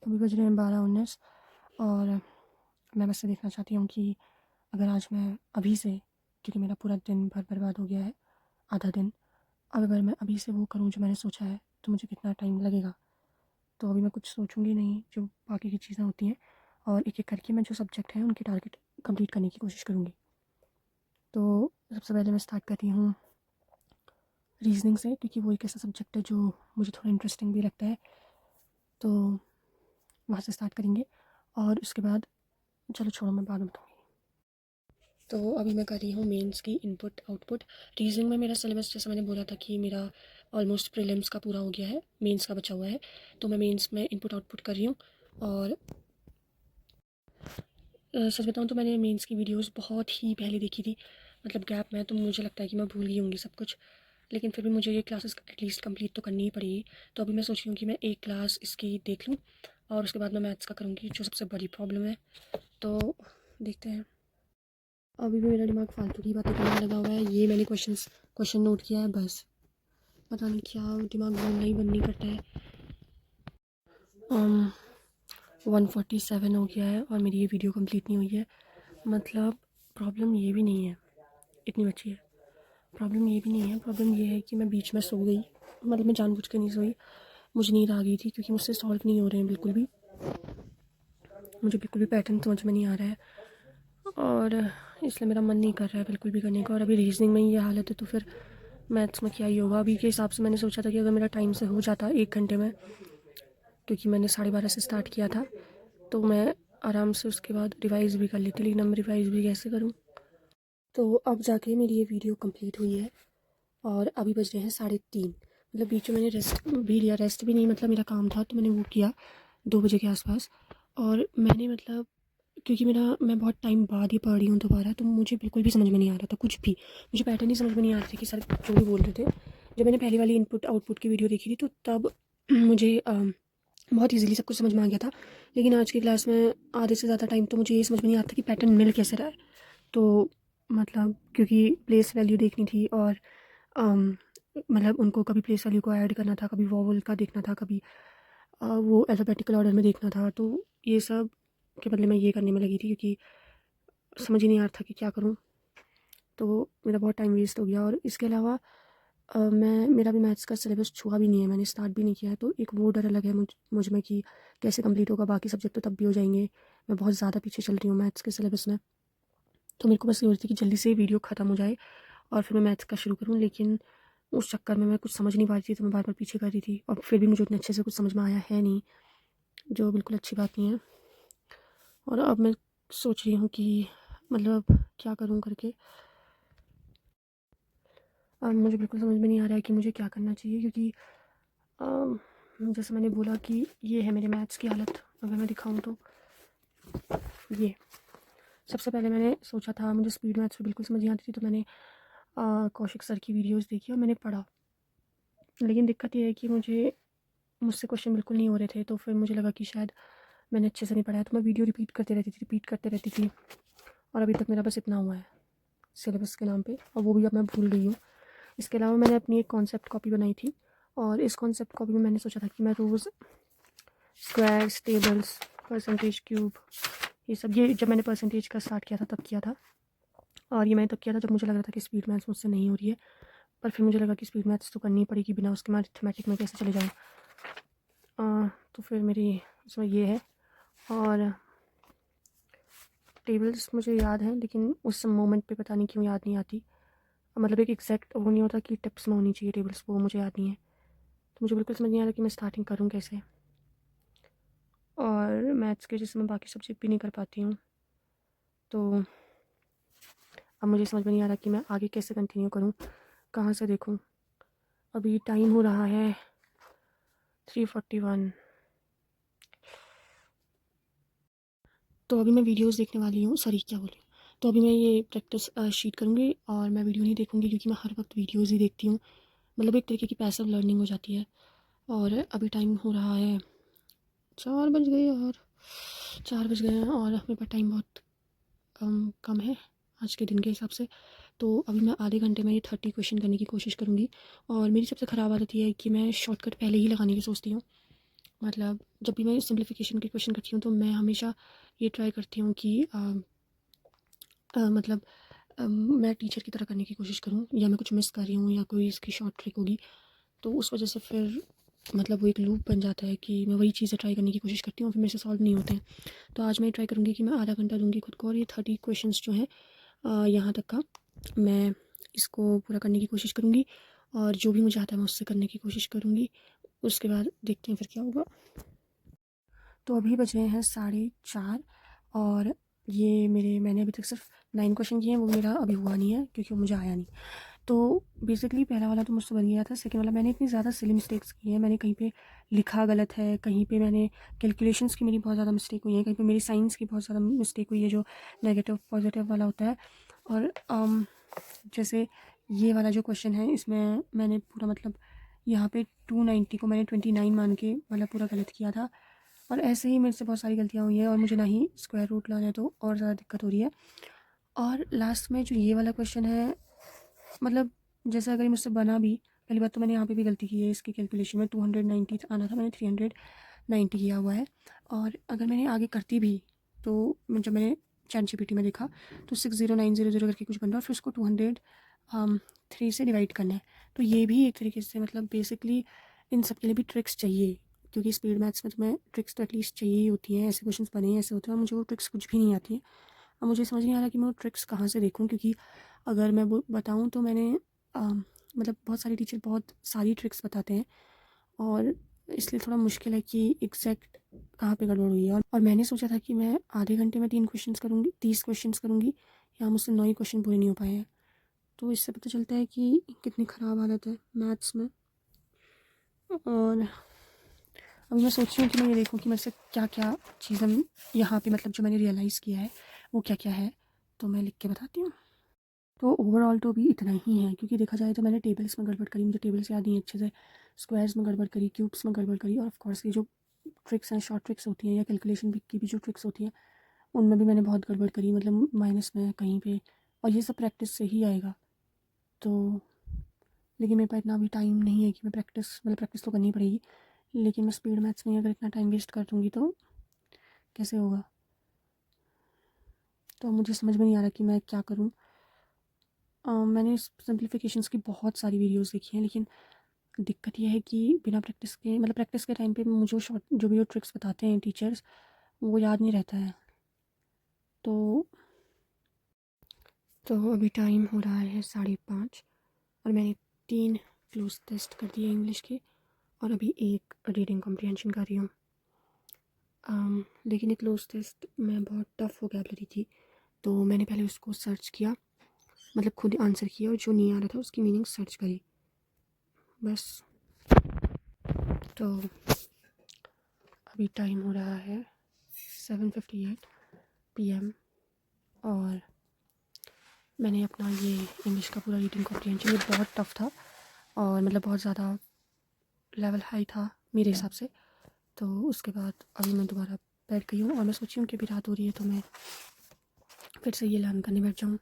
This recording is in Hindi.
अभी बज रहे हैं 12:19 और मैं बस ये देखना चाहती हूँ कि अगर आज मैं अभी से, क्योंकि मेरा पूरा दिन भर बर्बाद हो गया है, आधा दिन, अब अगर मैं अभी से वो करूँ जो मैंने सोचा है तो मुझे कितना टाइम लगेगा। तो अभी मैं कुछ सोचूंगी नहीं, जो बाकी की चीज़ें होती हैं, और एक एक करके मैं जो सब्जेक्ट हैं उनके टारगेट कंप्लीट करने की कोशिश करूँगी। तो सबसे पहले मैं स्टार्ट कर रही हूँ रीजनिंग से, क्योंकि वो एक ऐसा सब्जेक्ट है जो मुझे थोड़ा इंटरेस्टिंग भी लगता है। तो वहाँ से स्टार्ट करेंगे और उसके बाद चलो छोड़ो, मैं बाद में बताऊँगी। तो अभी मैं कर रही हूँ मेंस की इनपुट आउटपुट। रीजनिंग में मेरा सिलेबस, जैसा मैंने बोला था कि मेरा ऑलमोस्ट प्रीलिम्स का पूरा हो गया है, मेंस का बचा हुआ है। तो मैं मेंस में इनपुट आउटपुट कर रही हूँ। और सच बताऊँ तो मैंने मेंस की वीडियोस बहुत ही पहले देखी थी, मतलब गैप में, तो मुझे लगता है कि मैं भूल गई होंगी सब कुछ। लेकिन फिर भी मुझे ये क्लासेस एटलीस्ट कंप्लीट तो करनी ही पड़ेगी। तो अभी मैं सोच रही हूँ कि मैं एक क्लास इसकी देख लूँ और उसके बाद मैं मैथ्स का करूँगी, जो सबसे बड़ी प्रॉब्लम है। तो देखते हैं। अभी भी मेरा दिमाग फालतू की बातें करने लगा हुआ है। ये मैंने क्वेश्चन नोट किया है, बस पता नहीं क्या दिमाग बंद नहीं करता है। 147 हो गया है और मेरी ये वीडियो कंप्लीट नहीं हुई है। मतलब प्रॉब्लम ये भी नहीं है, इतनी बची है। प्रॉब्लम ये भी नहीं है, प्रॉब्लम ये है कि मैं बीच में सो गई। मतलब मैं जानबूझ के नहीं सोई, मुझे नींद आ गई थी, क्योंकि मुझसे सॉल्व नहीं हो रहे हैं बिल्कुल भी। मुझे बिल्कुल भी पैटर्न समझ में नहीं आ रहा है और इसलिए मेरा मन नहीं कर रहा है बिल्कुल भी करने का। और अभी रीजनिंग में ही ये हालत है तो फिर मैथ्स में क्या ही होगा। अभी के हिसाब से मैंने सोचा था कि अगर मेरा टाइम से हो जाता 1 घंटे में, क्योंकि मैंने 12:30 से स्टार्ट किया था, तो मैं आराम से उसके बाद रिवाइज़ भी कर लेती। लेकिन अब मैं रिवाइज़ भी कैसे करूँ? तो अब जाके मेरी ये वीडियो कंप्लीट हुई है और अभी बज रहे हैं 3:30। मतलब बीच में मैंने रेस्ट भी लिया, रेस्ट भी नहीं, मतलब मेरा काम था तो मैंने वो किया 2 बजे के आसपास। और मैंने मतलब, क्योंकि मैं बहुत टाइम बाद ही पढ़ रही हूँ दोबारा, तो मुझे बिल्कुल भी समझ में नहीं आ रहा था कुछ भी। मुझे पैटर्न ही समझ में नहीं आ रहा था कि सर जो भी बोल रहे थे। जब मैंने पहली वाली इनपुट आउटपुट की वीडियो देखी थी तो तब मुझे बहुत ईजिली सब कुछ समझ में आ गया था। लेकिन आज की क्लास में आधे से ज़्यादा टाइम तो मुझे ये समझ में नहीं आता कि पैटर्न मिल कैसे रहा है। तो मतलब क्योंकि प्लेस वैल्यू देखनी थी और मतलब उनको कभी प्लेस वैल्यू को ऐड करना था, कभी वॉवल का देखना था, कभी वो अल्फ़ाबेटिकल ऑर्डर में देखना था। तो ये सब के बदले मैं ये करने में लगी थी, क्योंकि समझ ही नहीं आ रहा था कि क्या करूँ। तो मेरा बहुत टाइम वेस्ट हो गया। और इसके अलावा मेरा भी मैथ्स का सिलेबस छुआ भी नहीं है, मैंने स्टार्ट भी नहीं किया है। तो एक वो डर अलग है मुझ में कि कैसे कंप्लीट होगा। बाकी सब्जेक्ट तो तब भी हो जाएंगे, मैं बहुत ज़्यादा पीछे चल रही हूँ मैथ्स के सिलेबस में। तो मेरे को बस ये होती है कि जल्दी से वीडियो ख़त्म हो जाए और फिर मैं मैथ्स का शुरू करूँ। लेकिन उस चक्कर में मैं कुछ समझ नहीं पा रही थी, तो मैं बार बार पीछे कर रही थी और फिर भी मुझे उतने अच्छे से कुछ समझ में आया है नहीं, जो बिल्कुल अच्छी बात नहीं है। और अब मैं सोच रही हूँ कि मतलब क्या करूँ करके। अब मुझे बिल्कुल समझ में नहीं आ रहा है कि मुझे क्या करना चाहिए, क्योंकि जैसे मैंने बोला कि ये है मेरे मैथ्स की हालत। अगर मैं दिखाऊँ तो ये सबसे पहले मैंने सोचा था, मुझे स्पीड मैथ्स तो बिल्कुल समझ नहीं आती थी, तो मैंने कौशिक सर की वीडियोस देखी और मैंने पढ़ा। लेकिन दिक्कत ये है कि मुझसे क्वेश्चन बिल्कुल नहीं हो रहे थे, तो फिर मुझे लगा कि शायद मैंने अच्छे से नहीं पढ़ा है। तो मैं वीडियो रिपीट करते रहती थी। और अभी तक मेरा बस इतना हुआ है सिलेबस के नाम पे, और वो भी अब मैं भूल गई हूँ। इसके अलावा मैंने अपनी एक कॉन्सेप्ट कॉपी बनाई थी और इस कॉन्सेप्ट कॉपी में मैंने सोचा था कि मैं रोज़ स्क्वायर्स, टेबल्स, परसेंटेज क्यूब, ये जब मैंने परसेंटेज का स्टार्ट किया था तब किया था। और ये मैंने तब किया था जब मुझे लग रहा था कि स्पीड मैथ्स मुझसे नहीं हो रही है। पर फिर मुझे लगा कि स्पीड मैथ्स तो करनी पड़ेगी, बिना उसके मैथमेटिक में कैसे चले जाऊँ। तो फिर मेरी इसमें ये है। और टेबल्स मुझे याद है, लेकिन उस मोमेंट पे पता नहीं क्यों याद नहीं आती। मतलब एक एग्जैक्ट वो नहीं होता कि टिप्स में होनी चाहिए टेबल्स, वो मुझे याद नहीं है। तो मुझे बिल्कुल समझ नहीं आ रहा कि मैं स्टार्टिंग करूँ कैसे। और मैथ्स के जैसे मैं बाकी सब्जेक्ट भी नहीं कर पाती हूँ, तो अब मुझे समझ में नहीं आ रहा कि मैं आगे कैसे कंटिन्यू करूँ, कहाँ से देखूँ। अभी टाइम हो रहा है 3:41। तो अभी मैं वीडियोस देखने वाली हूँ, सॉरी क्या बोली। तो अभी मैं ये प्रैक्टिस शीट करूँगी और मैं वीडियो नहीं देखूँगी, क्योंकि मैं हर वक्त वीडियोस ही देखती हूँ। मतलब एक तरीके की पैसिव लर्निंग हो जाती है। और अभी टाइम हो रहा है 4 बज गए, और 4 बज गए हैं और मेरे पास टाइम बहुत कम है आज के दिन के हिसाब से। तो अभी मैं आधे घंटे में ये 30 क्वेश्चन करने की कोशिश करूँगी। और मेरी सबसे ख़राब आदत ये है कि मैं शॉर्टकट पहले ही लगाने की सोचती हूँ। मतलब जब भी मैं सिंप्लीफिकेशन के क्वेश्चन करती हूँ तो मैं हमेशा ये ट्राई करती हूँ कि मतलब मैं टीचर की तरह करने की कोशिश करूँ, या मैं कुछ मिस कर रही हूँ या कोई इसकी शॉर्ट ट्रिक होगी, तो उस वजह से फिर मतलब वो एक लूप बन जाता है कि मैं वही चीज़ें ट्राई करने की कोशिश करती हूँ, फिर मेरे से सॉल्व नहीं होते हैं। तो आज मैं ट्राई करूँगी कि मैं आधा घंटा दूँगी खुद को, और ये 30 क्वेश्चंस जो हैं यहाँ तक का मैं इसको पूरा करने की कोशिश करूँगी, और जो भी मुझे आता है मैं उससे करने की कोशिश करूँगी। उसके बाद देखते हैं फिर क्या होगा। तो अभी बज रहे हैं 4:30, और ये मैंने अभी तक सिर्फ 9 क्वेश्चन किए हैं, वो मेरा अभी हुआ नहीं है क्योंकि वो मुझे आया नहीं। तो बेसिकली पहला वाला तो मुझसे बन गया था, सेकंड वाला मैंने इतनी ज़्यादा सिली मिस्टेक्स की हैं, मैंने कहीं पे लिखा गलत है, कहीं पे मैंने कैलकुलेशंस की मेरी बहुत ज़्यादा मिस्टेक हुई है, कहीं पे मेरी साइंस की बहुत ज़्यादा मिस्टेक हुई है, जो नेगेटिव पॉजिटिव वाला होता है। और जैसे ये वाला जो क्वेश्चन है, इसमें मैंने पूरा मतलब यहाँ पे 290 को मैंने 29 मान के मतलब पूरा गलत किया था, और ऐसे ही मेरे से बहुत सारी गलतियाँ हुई हैं, और मुझे ना ही स्क्वायर रूट लाना है, तो और ज़्यादा दिक्कत हो रही है। और लास्ट में जो ये वाला क्वेश्चन है, मतलब जैसे अगर ये मुझसे बना भी, पहली बात तो मैंने यहाँ पे भी गलती की है, इसकी कैलकुलेशन में 290 आना था, मैंने 390 किया हुआ है। और अगर मैंने आगे करती भी, तो जब मैंने ChatGPT में देखा तो 60900 करके कुछ बन रहा है, फिर उसको 203 से डिवाइड करना है। तो ये भी एक तरीके से मतलब बेसिकली इन सब के लिए भी ट्रिक्स चाहिए, क्योंकि स्पीड मैथ्स में तुम्हें ट्रिक्स तो एटलीस्ट चाहिए ही होती हैं, ऐसे क्वेश्चन बने हैं ऐसे होते हैं, और मुझे वो ट्रिक्स कुछ भी नहीं आती हैं। अब मुझे समझ नहीं आ रहा कि मैं वो ट्रिक्स कहाँ से देखूँ, क्योंकि अगर मैं वो बताऊँ तो मैंने मतलब बहुत सारे टीचर बहुत सारी ट्रिक्स बताते हैं, और इसलिए थोड़ा मुश्किल है कि एग्जैक्ट कहाँ पे गड़बड़ हुई है। और मैंने सोचा था कि मैं आधे घंटे में 30 क्वेश्चंस करूँगी, यहाँ मुझसे 9 ही क्वेश्चन पूरे नहीं हो पाए हैं। तो इससे पता चलता है कि कितनी ख़राब हालत है मैथ्स में। और अभी मैं सोच रही हूँ कि मैं ये देखूँ कि मेरे से क्या क्या चीज़ें यहाँ पे मतलब जो मैंने रियलाइज़ किया है वो क्या क्या है, तो मैं लिख के बताती हूँ। तो ओवरऑल तो अभी इतना ही है, क्योंकि देखा जाए तो मैंने टेबल्स में गड़बड़ करी, मुझे टेबल्स याद नहीं अच्छे से, स्क्वायर्स में गड़बड़ करी, क्यूब्स में गड़बड़ करी, और ऑफ कोर्स ये जो ट्रिक्स हैं, शॉर्ट ट्रिक्स होती हैं, या कैलकुलेशन की भी जो ट्रिक्स होती हैं, उनमें भी मैंने बहुत गड़बड़ करी, मतलब माइनस में कहीं पे। और ये सब प्रैक्टिस से ही आएगा। तो लेकिन मेरे पास इतना अभी टाइम नहीं है कि मैं प्रैक्टिस तो करनी पड़ेगी, लेकिन मैं स्पीड मैथ्स में अगर इतना टाइम वेस्ट कर दूँगी तो कैसे होगा। तो मुझे समझ में नहीं आ रहा कि मैं क्या करूँ। मैंने सिंप्लीफिकेशंस की बहुत सारी वीडियोस देखी हैं, लेकिन दिक्कत ये है कि बिना प्रैक्टिस के मतलब प्रैक्टिस के टाइम पे मुझे जो भी वो ट्रिक्स बताते हैं टीचर्स, वो याद नहीं रहता है। तो अभी टाइम हो रहा है 5:30, और मैंने 3 क्लोज टेस्ट कर दिए इंग्लिश के, और अभी एक रीडिंग कॉम्प्रिहेंशन कर रही हूँ। लेकिन ये क्लोज टेस्ट में बहुत टफ वोकैबुलरी थी, तो मैंने पहले उसको सर्च किया, मतलब खुद आंसर किया, और जो नहीं आ रहा था उसकी मीनिंग सर्च करी बस। तो अभी टाइम हो रहा है 7:58 PM, और मैंने अपना ये इंग्लिश का पूरा रीडिंग कॉम्प्रिहेंशन, ये बहुत टफ था, और मतलब बहुत ज़्यादा लेवल हाई था मेरे हिसाब से। तो उसके बाद अभी मैं दोबारा बैठ गई हूँ, और मैं सोची हूँ कि अभी रात हो रही है तो मैं फिर से ये लर्न करने बैठ जाऊँ।